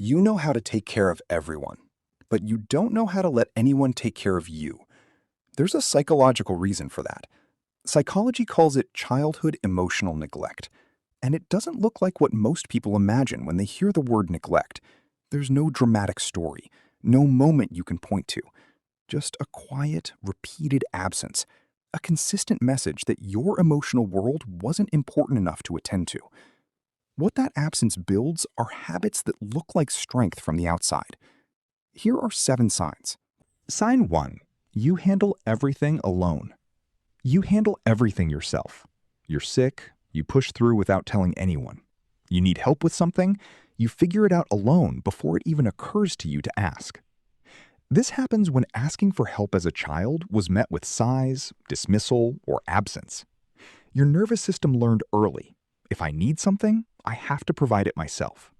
You know how to take care of everyone, but you don't know how to let anyone take care of you. There's a psychological reason for that. Psychology calls it childhood emotional neglect, and it doesn't look like what most people imagine when they hear the word neglect. There's no dramatic story, no moment you can point to, just a quiet, repeated absence, a consistent message that your emotional world wasn't important enough to attend to. What that absence builds are habits that look like strength from the outside. Here are 7 signs. Sign 1. You handle everything alone. You handle everything yourself. You're sick, you push through without telling anyone. You need help with something, you figure it out alone before it even occurs to you to ask. This happens when asking for help as a child was met with sighs, dismissal, or absence. Your nervous system learned early, if I need something, I have to provide it myself.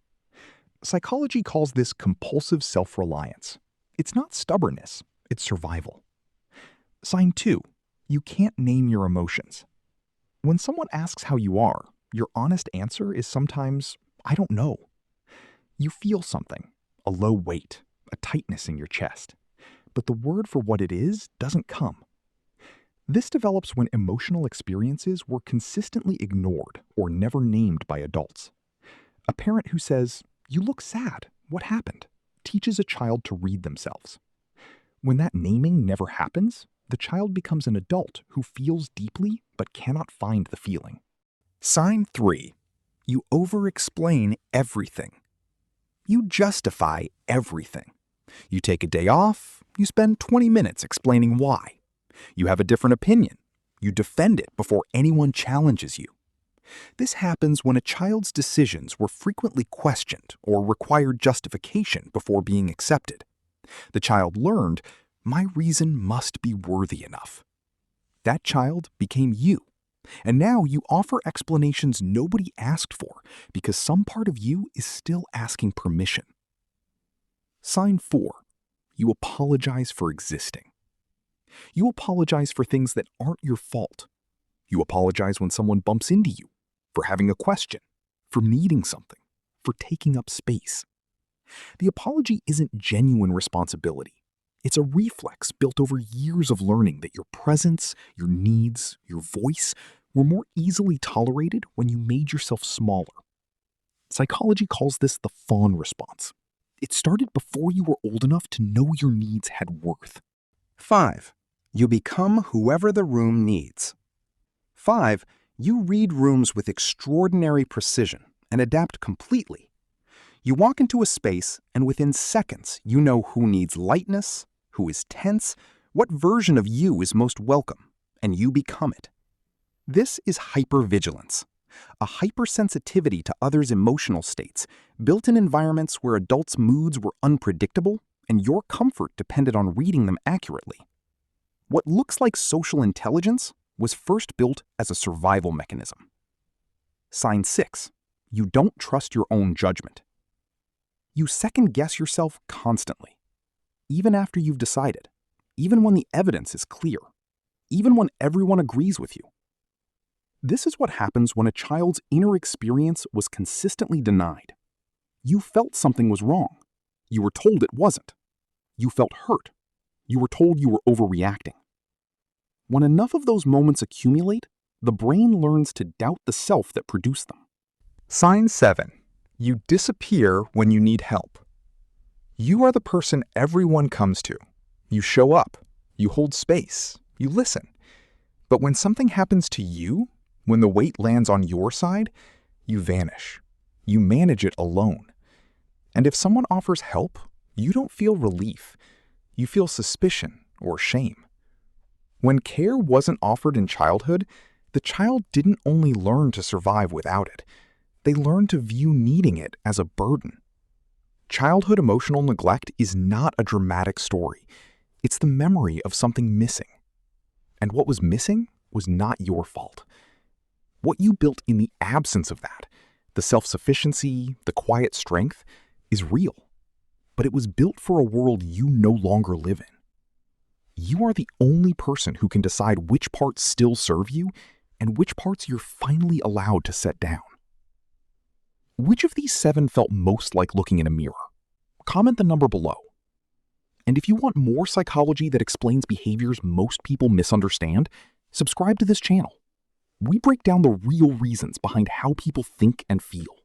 Psychology calls this compulsive self-reliance. It's not stubbornness, it's survival. Sign 2. You can't name your emotions. When someone asks how you are, your honest answer is sometimes, I don't know. You feel something, a low weight, a tightness in your chest, but the word for what it is doesn't come. This develops when emotional experiences were consistently ignored or never named by adults. A parent who says, "You look sad, what happened?" teaches a child to read themselves. When that naming never happens, the child becomes an adult who feels deeply but cannot find the feeling. Sign 3. You over-explain everything. You justify everything. You take a day off, you spend 20 minutes explaining why. You have a different opinion. You defend it before anyone challenges you. This happens when a child's decisions were frequently questioned or required justification before being accepted. The child learned, my reason must be worthy enough. That child became you, and now you offer explanations nobody asked for because some part of you is still asking permission. Sign 4. You apologize for existing. You apologize for things that aren't your fault. You apologize when someone bumps into you, for having a question, for needing something, for taking up space. The apology isn't genuine responsibility. It's a reflex built over years of learning that your presence, your needs, your voice were more easily tolerated when you made yourself smaller. Psychology calls this the fawn response. It started before you were old enough to know your needs had worth. 5. You become whoever the room needs. 5. You read rooms with extraordinary precision and adapt completely. You walk into a space, and within seconds, you know who needs lightness, who is tense, what version of you is most welcome, and you become it. This is hypervigilance, a hypersensitivity to others' emotional states, built in environments where adults' moods were unpredictable and your comfort depended on reading them accurately. What looks like social intelligence was first built as a survival mechanism. Sign 6. You don't trust your own judgment. You second-guess yourself constantly, even after you've decided, even when the evidence is clear, even when everyone agrees with you. This is what happens when a child's inner experience was consistently denied. You felt something was wrong. You were told it wasn't. You felt hurt. You were told you were overreacting. When enough of those moments accumulate, the brain learns to doubt the self that produced them. Sign 7. You disappear when you need help. You are the person everyone comes to. You show up. You hold space. You listen. But when something happens to you, when the weight lands on your side, you vanish. You manage it alone. And if someone offers help, you don't feel relief. You feel suspicion or shame. When care wasn't offered in childhood, the child didn't only learn to survive without it. They learned to view needing it as a burden. Childhood emotional neglect is not a dramatic story. It's the memory of something missing. And what was missing was not your fault. What you built in the absence of that, the self-sufficiency, the quiet strength, is real. But it was built for a world you no longer live in. You are the only person who can decide which parts still serve you and which parts you're finally allowed to set down. Which of these 7 felt most like looking in a mirror? comment the number below. And if you want more psychology that explains behaviors most people misunderstand, subscribe to this channel. We break down the real reasons behind how people think and feel.